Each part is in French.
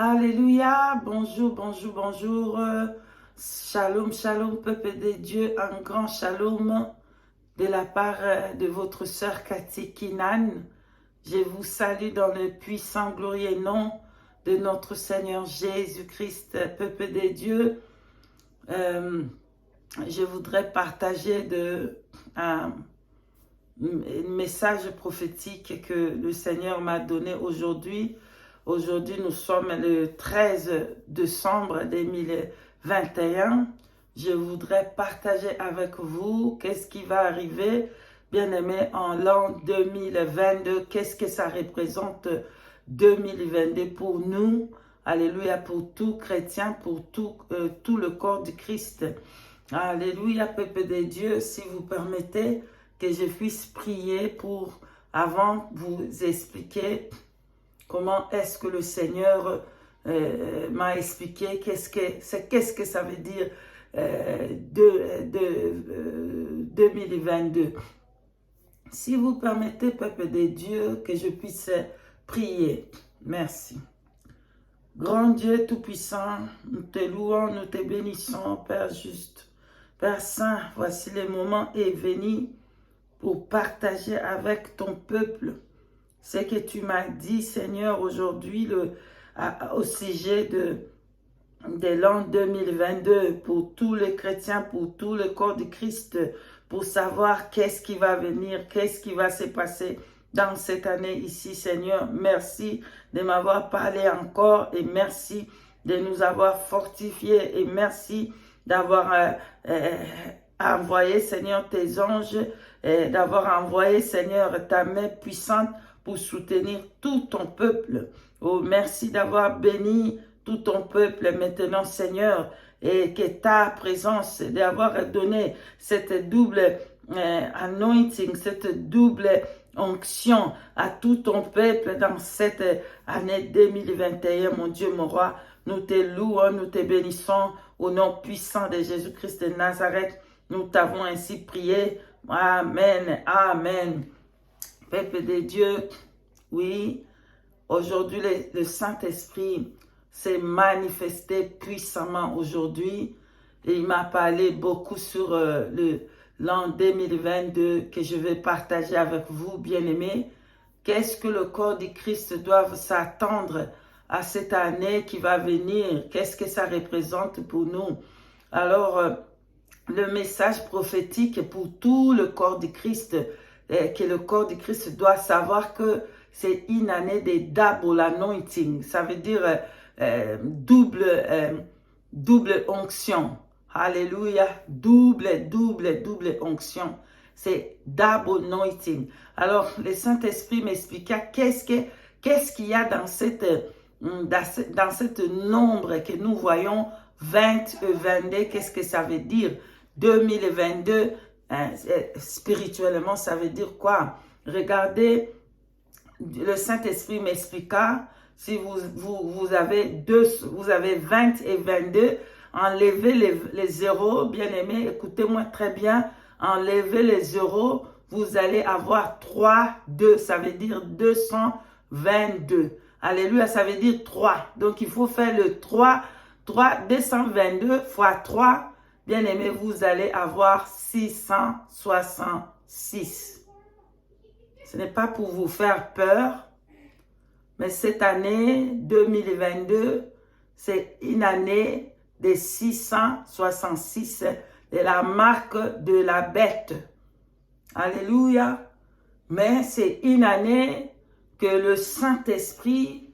Alléluia, bonjour, bonjour, bonjour. Shalom, shalom, peuple de Dieu, un grand shalom de la part de votre sœur Cathy Kinan. Je vous salue dans le puissant, glorieux nom de notre Seigneur Jésus-Christ, peuple de Dieu. Je voudrais partager un message prophétique que le Seigneur m'a donné aujourd'hui. Aujourd'hui, nous sommes le 13 décembre 2021. Je voudrais partager avec vous qu'est-ce qui va arriver, bien-aimés, en l'an 2022. Qu'est-ce que ça représente 2022 pour nous. Alléluia, pour tout chrétien, pour tout le corps du Christ. Alléluia, peuple de Dieu, si vous permettez que je puisse prier pour, avant vous expliquer comment est-ce que le Seigneur m'a expliqué qu'est-ce que ça veut dire 2022. Si vous permettez, peuple de Dieu, que je puisse prier. Merci. Grand Dieu Tout-Puissant, nous te louons, nous te bénissons, Père juste. Père Saint, voici le moment est venu pour partager avec ton peuple ce que tu m'as dit, Seigneur, aujourd'hui au sujet de l'an 2022, pour tous les chrétiens, pour tout le corps de Christ, pour savoir qu'est-ce qui va venir, qu'est-ce qui va se passer dans cette année ici, Seigneur. Merci de m'avoir parlé encore et merci de nous avoir fortifiés et merci d'avoir envoyé, Seigneur, tes anges, d'avoir envoyé, Seigneur, ta main puissante pour soutenir tout ton peuple. Oh, merci d'avoir béni tout ton peuple maintenant, Seigneur, et que ta présence, d'avoir donné cette double anointing, cette double onction à tout ton peuple dans cette année 2021, mon Dieu, mon roi. Nous te louons, nous te bénissons au nom puissant de Jésus-Christ de Nazareth. Nous t'avons ainsi prié. Amen, amen. Peuple de Dieu, oui, aujourd'hui le Saint-Esprit s'est manifesté puissamment aujourd'hui. Et il m'a parlé beaucoup sur l'an 2022 que je vais partager avec vous, bien-aimés. Qu'est-ce que le corps du Christ doit s'attendre à cette année qui va venir? Qu'est-ce que ça représente pour nous? Alors, le message prophétique pour tout le corps du Christ, que le corps du Christ doit savoir que c'est une année de double anointing. Ça veut dire double onction. Alléluia. Double onction. C'est double anointing. Alors, le Saint-Esprit m'expliqua qu'est-ce qu'il y a dans cette nombre que nous voyons 20 et 22. Qu'est-ce que ça veut dire? 2022, spirituellement, ça veut dire quoi? Regardez, le Saint-Esprit m'expliqua, si vous avez 20 et 22, enlevez les zéros, bien-aimés, écoutez-moi très bien, enlevez les zéros, vous allez avoir 3, 2, ça veut dire 222. Alléluia, ça veut dire 3. Donc, il faut faire le 3, 222 fois 3. Bien-aimés, vous allez avoir 666. Ce n'est pas pour vous faire peur, mais cette année 2022, c'est une année de 666, de la marque de la bête. Alléluia. Mais c'est une année que le Saint-Esprit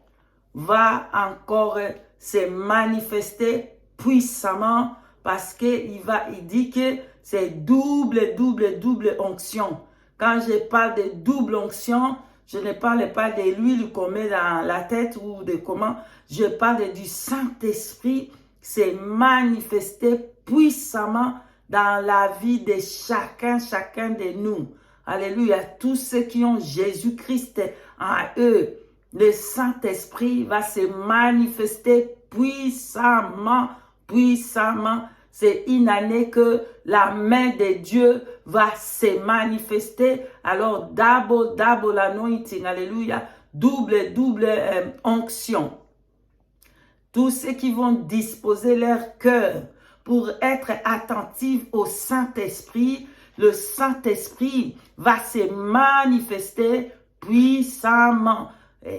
va encore se manifester puissamment parce qu'il dit que c'est double onction. Quand je parle de double onction, je ne parle pas de l'huile qu'on met dans la tête ou de comment. Je parle du Saint-Esprit s'est manifesté puissamment dans la vie de chacun de nous. Alléluia. Tous ceux qui ont Jésus-Christ en eux, le Saint-Esprit va se manifester puissamment. C'est une année que la main de Dieu va se manifester. Alors, double anointing. Alléluia. Double onction. tous ceux qui vont disposer leur cœur pour être attentifs au Saint-Esprit, le Saint-Esprit va se manifester puissamment.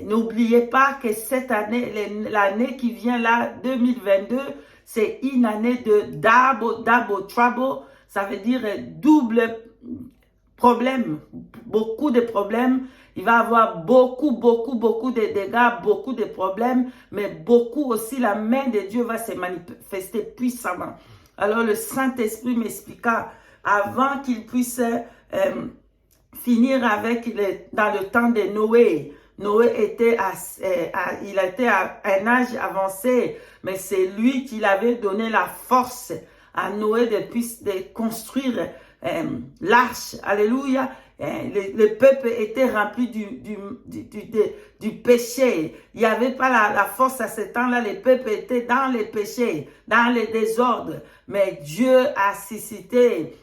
N'oubliez pas que cette année, l'année qui vient là, 2022, c'est une année de double trouble. Ça veut dire double problème, beaucoup de problèmes. Il va y avoir beaucoup de dégâts, beaucoup de problèmes, mais beaucoup aussi, la main de Dieu va se manifester puissamment. Alors le Saint-Esprit m'expliqua, avant qu'il puisse finir avec, dans le temps de Noé, Noé était il était à un âge avancé, mais c'est lui qui avait donné la force à Noé de construire l'arche. Alléluia. Le peuple était rempli du péché. Il n'y avait pas la force à ce temps-là. Le peuple était dans les péchés, dans les désordres. Mais Dieu a suscité,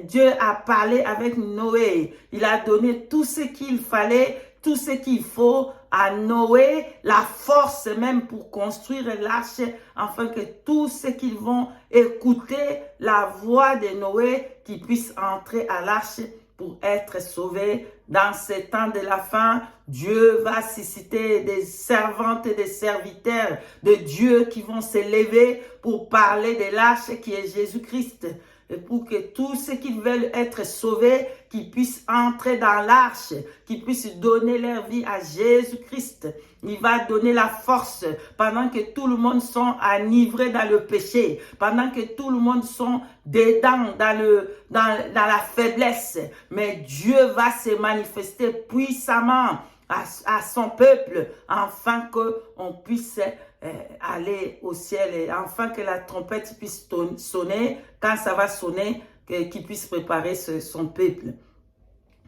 Dieu a parlé avec Noé. Il a donné tout ce qu'il fallait, tout ce qu'il faut à Noé, la force même pour construire l'arche, afin que tous ceux qui vont écouter la voix de Noé, qui puissent entrer à l'arche pour être sauvés. Dans ces temps de la fin, Dieu va susciter des servantes et des serviteurs de Dieu qui vont se lever pour parler de l'arche qui est Jésus-Christ. Et pour que tous ceux qui veulent être sauvés, qui puissent entrer dans l'arche, qui puissent donner leur vie à Jésus-Christ. Il va donner la force pendant que tout le monde sont enivrés dans le péché, pendant que tout le monde sont dedans dans la faiblesse. Mais Dieu va se manifester puissamment à son peuple, afin qu'on puisse aller au ciel, et afin que la trompette puisse sonner, quand ça va sonner, qu'il puisse préparer son peuple.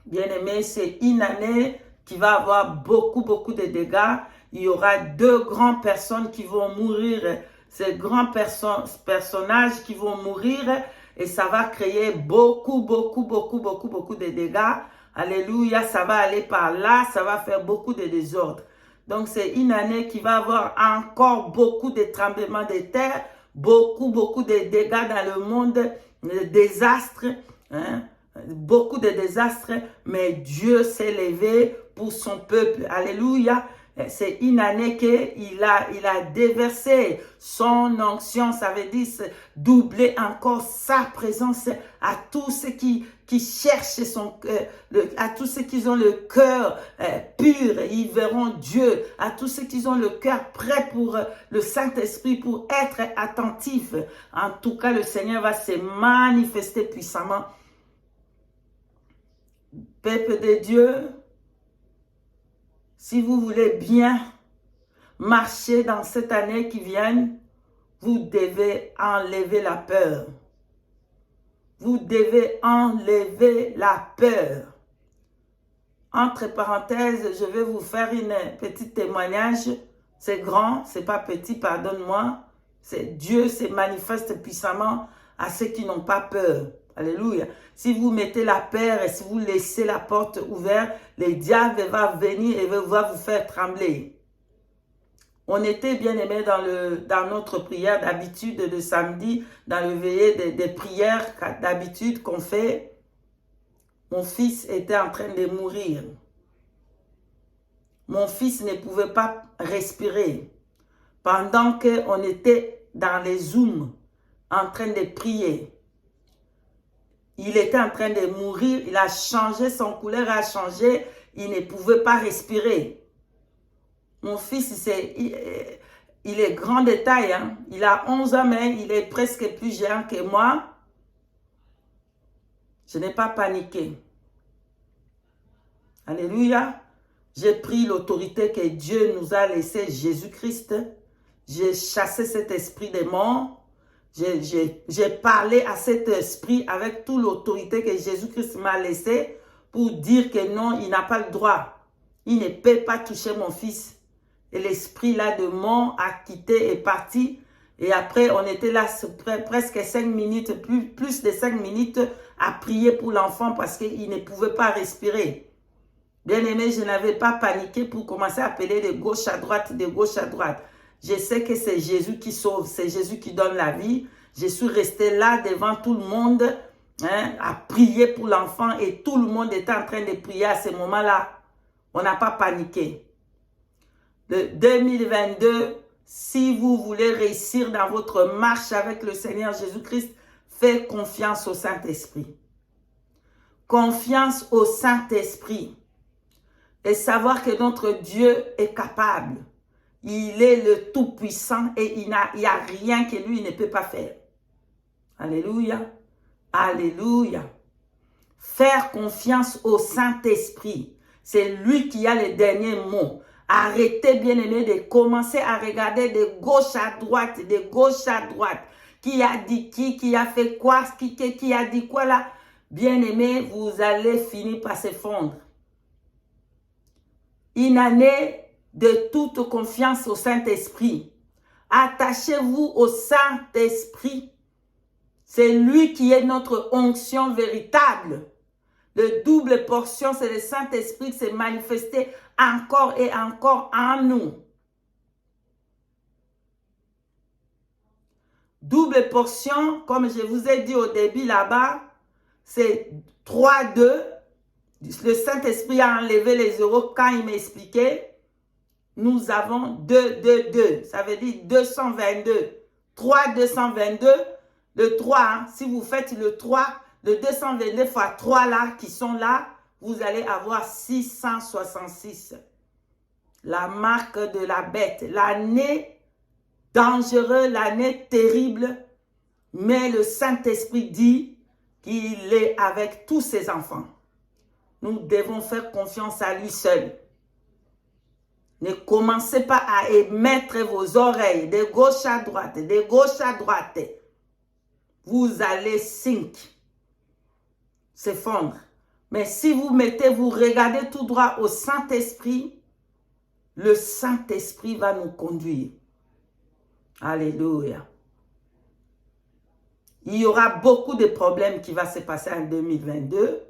Bien-aimé, c'est une année qui va avoir beaucoup de dégâts. Il y aura deux grandes personnes qui vont mourir, ces grands personnages qui vont mourir, et ça va créer beaucoup de dégâts. Alléluia, ça va aller par là, ça va faire beaucoup de désordre. Donc c'est une année qui va avoir encore beaucoup de tremblements de terre, beaucoup de dégâts dans le monde, de désastres, beaucoup de désastres, mais Dieu s'est levé pour son peuple. Alléluia. C'est une année qu'il a déversé son onction, ça veut dire doubler encore sa présence à tous ceux qui cherchent à tous ceux qui ont le cœur pur, ils verront Dieu. À tous ceux qui ont le cœur prêt pour le Saint-Esprit, pour être attentifs. En tout cas, le Seigneur va se manifester puissamment. Peuple de Dieu, si vous voulez bien marcher dans cette année qui vient, vous devez enlever la peur. Vous devez enlever la peur. Entre parenthèses, je vais vous faire une petite témoignage. C'est grand, c'est pas petit, pardonne-moi. C'est Dieu se manifeste puissamment à ceux qui n'ont pas peur. Alléluia. Si vous mettez la peur et si vous laissez la porte ouverte, le diable va venir et va vous faire trembler. On était bien aimés dans notre prière d'habitude de samedi, dans le veillée des prières d'habitude qu'on fait. Mon fils était en train de mourir. Mon fils ne pouvait pas respirer. Pendant qu'on était dans les zooms, en train de prier, il était en train de mourir, il a changé, son couleur a changé, il ne pouvait pas respirer. Mon fils, il est grand de taille, hein? Il a 11 ans, mais il est presque plus géant que moi. Je n'ai pas paniqué. Alléluia. J'ai pris l'autorité que Dieu nous a laissée, Jésus-Christ. J'ai chassé cet esprit des morts. J'ai parlé à cet esprit avec toute l'autorité que Jésus-Christ m'a laissée pour dire que non, il n'a pas le droit. Il ne peut pas toucher mon fils. Et l'esprit là de mort a quitté et parti. Et après, on était là presque 5 minutes, plus de 5 minutes à prier pour l'enfant parce qu'il ne pouvait pas respirer. Bien aimé, je n'avais pas paniqué pour commencer à appeler de gauche à droite, de gauche à droite. Je sais que c'est Jésus qui sauve, c'est Jésus qui donne la vie. Je suis restée là devant tout le monde, hein, à prier pour l'enfant et tout le monde était en train de prier à ce moment-là. On n'a pas paniqué. Le 2022, si vous voulez réussir dans votre marche avec le Seigneur Jésus-Christ, faites confiance au Saint-Esprit. Confiance au Saint-Esprit. Et savoir que notre Dieu est capable. Il est le Tout-Puissant et il n'y a rien que lui ne peut pas faire. Alléluia. Alléluia. Faire confiance au Saint-Esprit. C'est lui qui a les derniers mots. Arrêtez, bien-aimés, de commencer à regarder de gauche à droite, de gauche à droite. Qui a dit qui a fait quoi, qui a dit quoi là. Bien-aimés, vous allez finir par s'effondrer. Une année de toute confiance au Saint-Esprit. Attachez-vous au Saint-Esprit. C'est lui qui est notre onction véritable. Le double portion, c'est le Saint-Esprit qui s'est manifesté encore et encore en nous. Double portion, comme je vous ai dit au début là-bas, c'est 3-2. Le Saint-Esprit a enlevé les zéros quand il m'expliquait. Nous avons 2. Ça veut dire 222. 222. Le 3, hein, si vous faites le 3, le 222 fois 3 là, qui sont là, vous allez avoir 666. La marque de la bête. L'année dangereuse, l'année terrible. Mais le Saint-Esprit dit qu'il est avec tous ses enfants. Nous devons faire confiance à lui seul. Ne commencez pas à émettre vos oreilles de gauche à droite, de gauche à droite. Vous allez s'effondrer. Mais si vous regardez tout droit au Saint-Esprit, le Saint-Esprit va nous conduire. Alléluia. Il y aura beaucoup de problèmes qui vont se passer en 2022.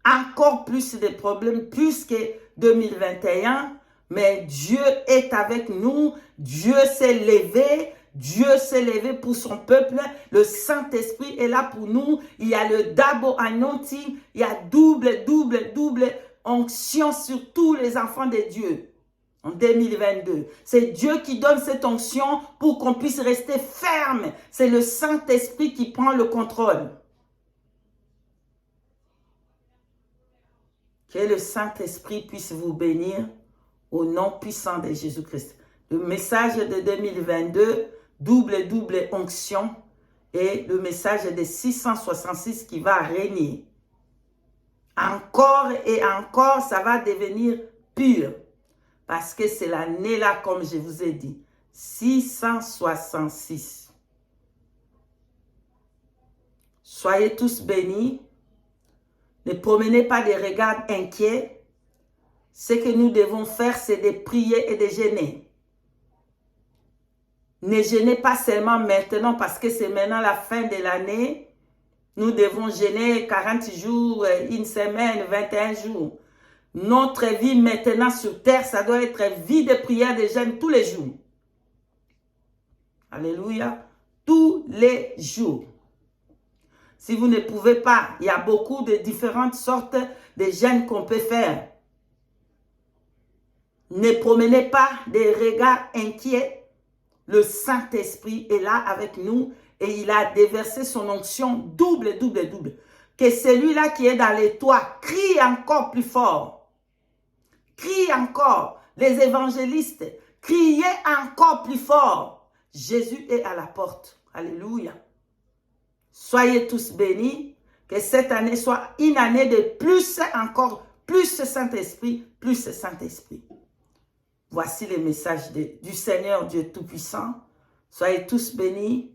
Encore plus de problèmes, plus que 2021. Mais Dieu est avec nous. Dieu s'est levé. Dieu s'est levé pour son peuple. Le Saint-Esprit est là pour nous. Il y a le double anointing. Il y a double onction sur tous les enfants de Dieu. En 2022. C'est Dieu qui donne cette onction pour qu'on puisse rester ferme. C'est le Saint-Esprit qui prend le contrôle. Que le Saint-Esprit puisse vous bénir au nom puissant de Jésus-Christ. Le message de 2022, double onction, et le message de 666 qui va régner. Encore et encore, ça va devenir pur. Parce que c'est l'année là, comme je vous ai dit, 666. Soyez tous bénis. Ne promenez pas des regards inquiets. Ce que nous devons faire, c'est de prier et de jeûner. Ne jeûnez pas seulement maintenant parce que c'est maintenant la fin de l'année. Nous devons jeûner 40 jours, une semaine, 21 jours. Notre vie maintenant sur terre, ça doit être vie de prière, de jeûne tous les jours. Alléluia. Tous les jours. Si vous ne pouvez pas, il y a beaucoup de différentes sortes de jeûnes qu'on peut faire. Ne promenez pas des regards inquiets. Le Saint-Esprit est là avec nous et il a déversé son onction double. Que celui-là qui est dans les toits crie encore plus fort. Crie encore. Les évangélistes, criez encore plus fort. Jésus est à la porte. Alléluia. Soyez tous bénis. Que cette année soit une année de plus encore, plus Saint-Esprit, plus Saint-Esprit. Voici le message du Seigneur Dieu Tout-Puissant. Soyez tous bénis.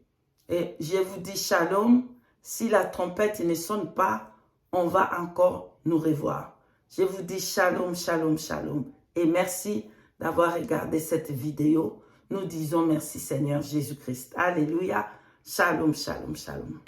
Et je vous dis shalom. Si la trompette ne sonne pas, on va encore nous revoir. Je vous dis shalom, shalom, shalom. Et merci d'avoir regardé cette vidéo. Nous disons merci Seigneur Jésus-Christ. Alléluia. Shalom, shalom, shalom.